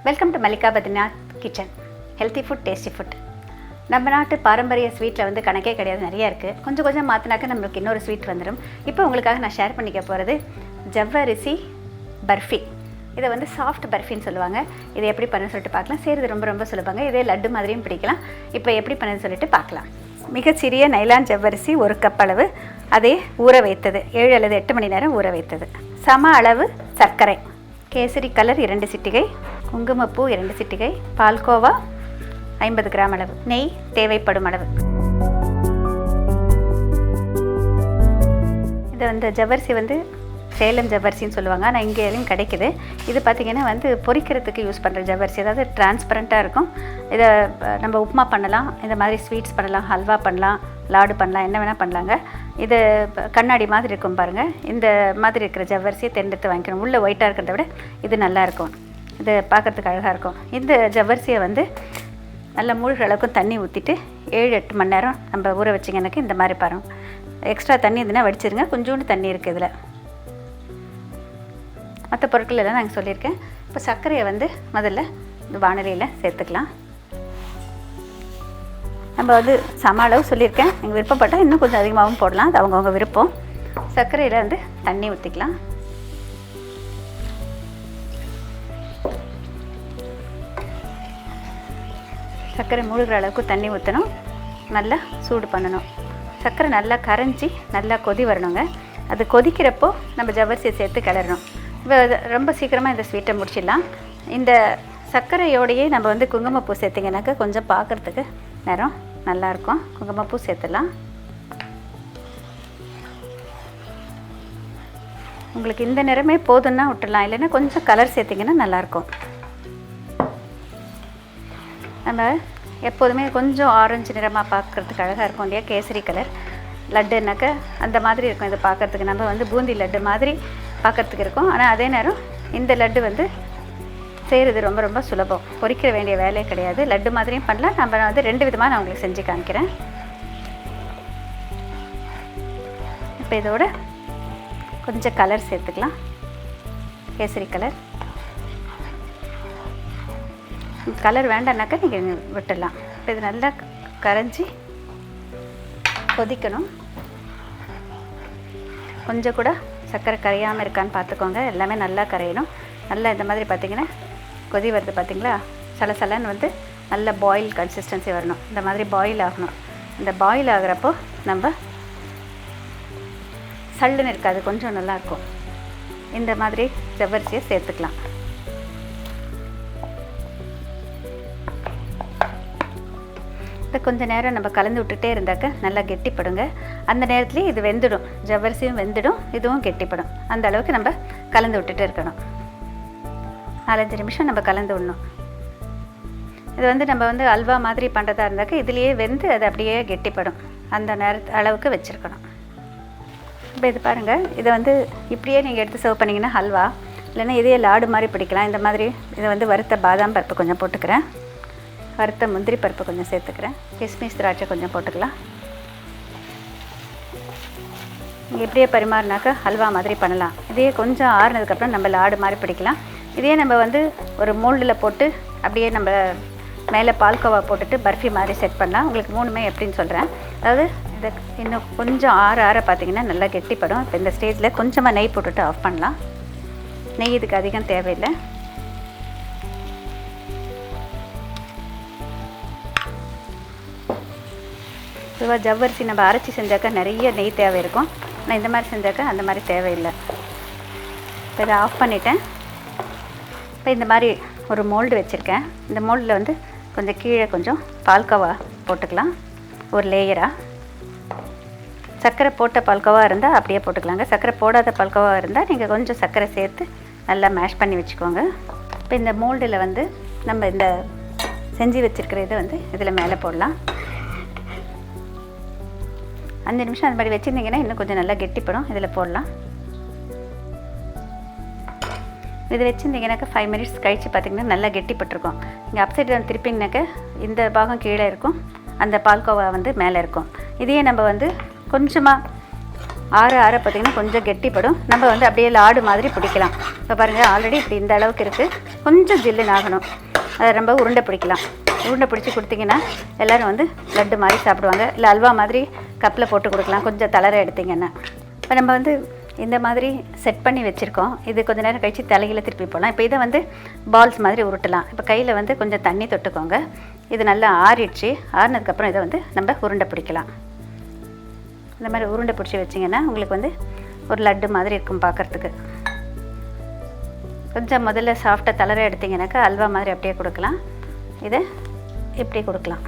Welcome to Mallika Badrinath kitchen. Healthy food, tasty food. நம்ம நாட்டு பாரம்பரிய ஸ்வீட்டில் வந்து கணக்கே கிடையாது, நிறையா இருக்குது. கொஞ்சம் கொஞ்சம் மாற்றினாக்க நம்மளுக்கு இன்னொரு ஸ்வீட் வந்துடும். இப்போ உங்களுக்காக நான் ஷேர் பண்ணிக்க போகிறது ஜவ்வரிசி பர்ஃபி. இதை வந்து சாஃப்ட் பர்ஃபின்னு சொல்லுவாங்க. இதை எப்படி பண்ண சொல்லிட்டு பார்க்கலாம். செய்கிறது ரொம்ப ரொம்ப சுலபங்க. இதே லட்டு மாதிரியும் பிடிக்கலாம். இப்போ எப்படி பண்ணுன்னு சொல்லிட்டு பார்க்கலாம். மிகச்சிறிய நைலான் ஜவ்வரிசி 1 கப் அளவு, அதே ஊற வைத்தது 7 அல்லது 8 மணி நேரம் ஊற வைத்தது. சம அளவு சர்க்கரை, கேசரி கலர் 2 சிட்டிகை, குங்குமப்பூ 2 சிட்டிகை, பால்கோவா 50 கிராம் அளவு, நெய் தேவைப்படும் அளவு. இது வந்து ஜவ்வரிசி வந்து சேலம் ஜவ்வரிசின்னு சொல்லுவாங்க. ஆனால் இங்கே எல்லாம் கிடைக்குது. இது பார்த்திங்கன்னா வந்து பொரிக்கிறதுக்கு யூஸ் பண்ணுற ஜவ்வரிசி, அதாவது டிரான்ஸ்பரண்ட்டாக இருக்கும். இதை நம்ம உப்புமா பண்ணலாம், இந்த மாதிரி ஸ்வீட்ஸ் பண்ணலாம், ஹல்வா பண்ணலாம், லாடு பண்ணலாம், என்ன வேணால் பண்ணலாங்க. இது கண்ணாடி மாதிரி இருக்கும் பாருங்கள். இந்த மாதிரி இருக்கிற ஜவ்வரிசியை தேர்ந்தெடுத்து வாங்கிக்கணும். உள்ளே ஒயிட்டாக இருக்கிறத விட இது நல்லாயிருக்கும். இது பார்க்குறதுக்கு அழகாக இருக்கும். இந்த ஜவ்வரிசியை வந்து நல்லா மூழ்கிற அளவுக்கு தண்ணி ஊற்றிட்டு 7-8 மணி நேரம் நம்ம ஊற வச்சிங்கன்னாக்க இந்த மாதிரி பாருங்கள். எக்ஸ்ட்ரா தண்ணி இதுனா வடிச்சிருங்க. கொஞ்சோண்டு தண்ணி இருக்குது இதில். மற்ற பொருட்கள் எல்லாம் நாங்கள் சொல்லியிருக்கேன். இப்போ சர்க்கரையை வந்து முதல்ல இந்த வானிலையில் சேர்த்துக்கலாம். நம்ம வந்து சம அளவு சொல்லியிருக்கேன். நீங்கள் விருப்பப்பட்டால் இன்னும் கொஞ்சம் அதிகமாகவும் போடலாம். அது அவங்கவுங்க விருப்பம். சர்க்கரையில் வந்து தண்ணி ஊற்றிக்கலாம். சர்க்கரை மூழ்கிற அளவுக்கு தண்ணி ஊற்றணும். நல்லா சூடு பண்ணணும். சர்க்கரை நல்லா கரைஞ்சி நல்லா கொதி வரணுங்க. அது கொதிக்கிறப்போ நம்ம ஜவ்வரிசியை சேர்த்து கிளறணும். இப்போ ரொம்ப சீக்கிரமாக இந்த ஸ்வீட்டை முடிச்சிடலாம். இந்த சர்க்கரையோடையே நம்ம வந்து குங்குமப்பூ சேர்த்திங்கனாக்கா கொஞ்சம் பார்க்குறதுக்கு நேரம் நல்லாயிருக்கும். குங்குமப்பூ சேர்த்துடலாம். உங்களுக்கு இந்த நிறமே போதுன்னா விட்டுடலாம், இல்லைன்னா கொஞ்சம் கலர் சேர்த்திங்கன்னா நல்லாயிருக்கும். நம்ம எப்போதுமே கொஞ்சம் ஆரஞ்சு நிறமாக பார்க்குறதுக்கு அழகாக இருக்கும் இல்லையா, கேசரி கலர் லட்டுனாக்க அந்த மாதிரி இருக்கும். இதை பார்க்குறதுக்கு நம்ம வந்து பூந்தி லட்டு மாதிரி பார்க்குறதுக்கு இருக்கும். ஆனால் அதே நேரம் இந்த லட்டு வந்து செய்கிறது ரொம்ப ரொம்ப சுலபம். பொரிக்க வேண்டிய வேலையே கிடையாது. லட்டு மாதிரியும் பண்ணலாம். நம்ம வந்து 2 விதமாக நான் உங்களுக்கு செஞ்சு காமிக்கிறேன். இப்போ இதோட கொஞ்சம் கலர் சேர்த்துக்கலாம், கேசரி கலர். கலர் வேண்டாம்னாக்கா நீங்கள் விட்டுடலாம். இப்போ இது நல்லா கரைஞ்சி கொதிக்கணும். கொஞ்சம் கூட சர்க்கரை கரையாமல் இருக்கான்னு பார்த்துக்கோங்க. எல்லாமே நல்லா கரையணும். நல்லா இந்த மாதிரி பார்த்திங்கன்னா கொதி வருது பார்த்திங்களா, சலசலன்னு வந்து நல்ல பாயில் கன்சிஸ்டன்சி வரணும். இந்த மாதிரி பாயில் ஆகணும். இந்த பாயில் ஆகிறப்போ நம்ம சல்லுன்னு இருக்காது, கொஞ்சம் நல்லாயிருக்கும். இந்த மாதிரி ஜவ்வரிசியை சேர்த்துக்கலாம். இதை கொஞ்சம் நேரம் நம்ம கலந்து விட்டுட்டே இருந்தாக்க நல்லா கெட்டிப்படுங்க. அந்த நேரத்துலேயே இது வெந்துடும். ஜவ்வரிசியும் வெந்துடும், இதுவும் கெட்டிப்படும். அந்த அளவுக்கு நம்ம கலந்து விட்டுட்டே இருக்கணும். 4-5 நிமிஷம் நம்ம கலந்து விடணும். இது வந்து நம்ம வந்து அல்வா மாதிரி பண்ணுறதா இருந்தாக்க இதுலேயே வெந்து அது அப்படியே கெட்டிப்படும். அந்த அளவுக்கு வச்சுருக்கணும். இப்போ இது பாருங்கள். இதை வந்து இப்படியே நீங்கள் எடுத்து சர்வ் பண்ணிங்கன்னா ஹல்வா, இல்லைன்னா இதே லாடு மாதிரி பிடிக்கலாம். இந்த மாதிரி இதை வந்து வறுத்த பாதாம் பருப்பு கொஞ்சம் போட்டுக்கிறேன், வறுத்த முந்திரி பருப்பு கொஞ்சம் சேர்த்துக்கிறேன், கிஸ்மிஸ் திராட்சை கொஞ்சம் போட்டுக்கலாம். நீங்கள் இப்படியே பரிமாறினாக்கா ஹல்வா மாதிரி பண்ணலாம். இதே கொஞ்சம் ஆறுனதுக்கப்புறம் நம்ம லாடு மாதிரி பிடிக்கலாம். இதே நம்ம வந்து ஒரு மோல்டில் போட்டு அப்படியே நம்ம மேலே பால்கோவா போட்டுட்டு பர்ஃபி மாதிரி செட் பண்ணலாம். உங்களுக்கு 3மே எப்படின்னு சொல்கிறேன். அதாவது இதை இன்னும் கொஞ்சம் ஆற பார்த்திங்கன்னா நல்லா கெட்டிப்படும். இப்போ இந்த ஸ்டேஜில் கொஞ்சமாக நெய் போட்டுட்டு ஆஃப் பண்ணலாம். நெய் இதுக்கு அதிகம் தேவையில்லை. பொதுவாக ஜவ்வரிசி நம்ம அரைச்சி செஞ்சாக்கா நிறைய நெய் தேவை இருக்கும். ஆனால் இந்த மாதிரி செஞ்சாக்கா அந்த மாதிரி தேவையில்லை. இப்போ இதை ஆஃப் பண்ணிட்டேன். இப்போ இந்த மாதிரி ஒரு மோல்டு வச்சுருக்கேன். இந்த மோல்டில் வந்து கொஞ்சம் கீழே கொஞ்சம் பால்கோவா போட்டுக்கலாம், ஒரு லேயராக. சர்க்கரை போட்ட பால்கோவா இருந்தால் அப்படியே போட்டுக்கலாங்க. சர்க்கரை போடாத பால்கோவா இருந்தால் நீங்கள் கொஞ்சம் சர்க்கரை சேர்த்து நல்லா மேஷ் பண்ணி வச்சுக்கோங்க. இப்போ இந்த மோல்டில் வந்து நம்ம இந்த செஞ்சு வச்சுருக்கிற இதை வந்து இதில் மேலே போடலாம். 5 நிமிஷம் அந்த மாதிரி வச்சுருந்தீங்கன்னா இன்னும் கொஞ்சம் நல்லா கெட்டிப்படும். இதில் போடலாம். இது வச்சுருந்தீங்கன்னாக்கா 5 மினிட்ஸ் கழித்து பார்த்திங்கன்னா நல்லா கெட்டிப்பட்டிருக்கும். நீங்கள் அப்சைட் டவுன் திருப்பிங்கனாக்கா இந்த பாகம் கீழே இருக்கும், அந்த பால்கோவா வந்து மேலே இருக்கும். இதையே நம்ம வந்து கொஞ்சமாக ஆற ஆற பார்த்திங்கன்னா கொஞ்சம் கெட்டிப்படும். நம்ம வந்து அப்படியே லாடு மாதிரி பிடிக்கலாம். இப்போ பாருங்கள் ஆல்ரெடி இப்படி இந்த அளவுக்கு இருக்குது. கொஞ்சம் ஜில்லுன்னு ஆகணும். அதை ரொம்ப உருண்டை பிடிக்கலாம். உருண்டை பிடிச்சி கொடுத்திங்கன்னா எல்லோரும் வந்து லட்டு மாதிரி சாப்பிடுவாங்க. இல்லை அல்வா மாதிரி கப்பில் போட்டு கொடுக்கலாம் கொஞ்சம் தளர எடுத்திங்கன்னா. இப்போ நம்ம வந்து இந்த மாதிரி செட் பண்ணி வச்சுருக்கோம். இது கொஞ்சம் நேரம் கழித்து தலையில் திருப்பி போடலாம். இப்போ இதை வந்து பால்ஸ் மாதிரி உருட்டலாம். இப்போ கையில் வந்து கொஞ்சம் தண்ணி தொட்டுக்கோங்க. இது நல்லா ஆறிடுச்சு. ஆறினதுக்கப்புறம் இதை வந்து நம்ம உருண்டை பிடிக்கலாம். இந்த மாதிரி உருண்டை பிடிச்சி வச்சிங்கன்னா உங்களுக்கு வந்து ஒரு லட்டு மாதிரி இருக்கும் பார்க்குறதுக்கு. கொஞ்சம் முதல்ல சாஃப்டாக தளர எடுத்திங்கனாக்கா அல்வா மாதிரி அப்படியே கொடுக்கலாம். இதை இப்படி கொடுக்கலாம்.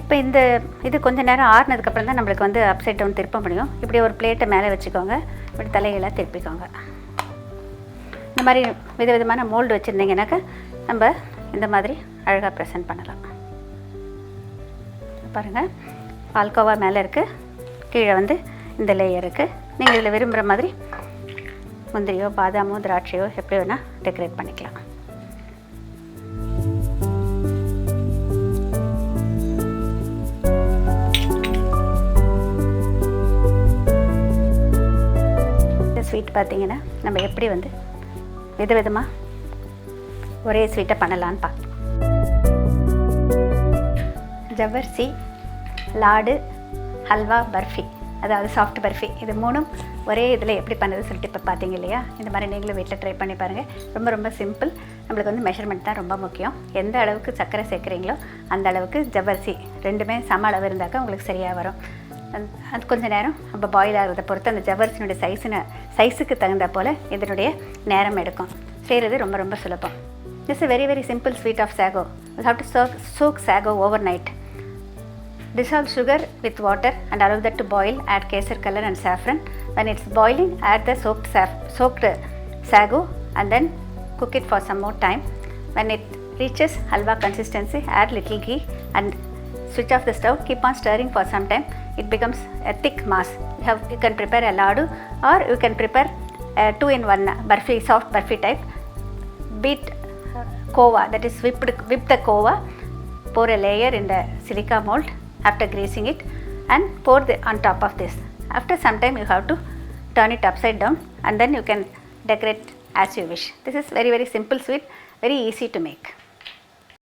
இப்போ இது கொஞ்சம் நேரம் ஆறுனதுக்கப்புறம் தான் நம்மளுக்கு வந்து அப்சைட் டவுன் திருப்ப முடியும். இப்படி ஒரு பிளேட்டை மேலே வச்சுக்கோங்க. இப்படி தலையெல்லாம் திருப்பிக்கோங்க. இந்த மாதிரி விதவிதமான மோல்டு வச்சுருந்தீங்கன்னாக்கா நம்ம இந்த மாதிரி அழகாக ப்ரெசென்ட் பண்ணலாம். பாருங்கள் பால்கோவா மேலே இருக்குது, கீழே வந்து இந்த லேயர் இருக்குது. நீங்கள் இதில் விரும்புகிற மாதிரி முந்திரியோ பாதாமோ திராட்சையோ எப்படி வேணால் டெக்கரேட் பண்ணிக்கலாம். ஸ்வீட் பார்த்திங்கன்னா நம்ம எப்படி வந்து விதவிதமாக ஒரே ஸ்வீட்டை பண்ணலான்னு பார்க்கலாம். ஜவ்வரிசி, லாடு, ஹல்வா, பர்ஃபி, அதாவது சாஃப்ட் பர்ஃபி, இது மூணும் ஒரே இதில் எப்படி பண்ணுறது சொல்லிட்டு இப்போ பார்த்தீங்க இல்லையா? இந்த மாதிரி நீங்களும் வீட்டில் ட்ரை பண்ணி பாருங்கள். ரொம்ப ரொம்ப சிம்பிள். நம்மளுக்கு வந்து மெஷர்மெண்ட் தான் ரொம்ப முக்கியம். எந்த அளவுக்கு சர்க்கரை சேர்க்குறீங்களோ அந்த அளவுக்கு ஜவ்வரிசி ரெண்டுமே சம அளவு இருந்தாக்கா உங்களுக்கு சரியாக வரும். அது கொஞ்சம் நேரம் நம்ம பாயில் ஆகிறத பொறுத்து அந்த ஜவ்வரிசினுடைய சைஸுக்கு தகுந்த போல் இதனுடைய நேரம் எடுக்கும். செய்கிறது ரொம்ப ரொம்ப சுலபம். This is a very very simple sweet of sago. You have to soak sago overnight. Dissolve sugar with water and allow that to boil. Add kesar color and saffron. When it's boiling, add the soaked sago and then cook it for some more time. When it reaches halwa consistency, add little ghee and switch off the stove. Keep on stirring for some time. It becomes a thick mass. You can prepare a ladu or you can prepare a 2-in-1 burfi, soft burfi type. Beat KHOA, that is whip the KHOA. Pour a layer in the silica mold after greasing it and pour on top of this. After some time you have to turn it upside down and then you can decorate as you wish. This is very very simple sweet, very easy to make.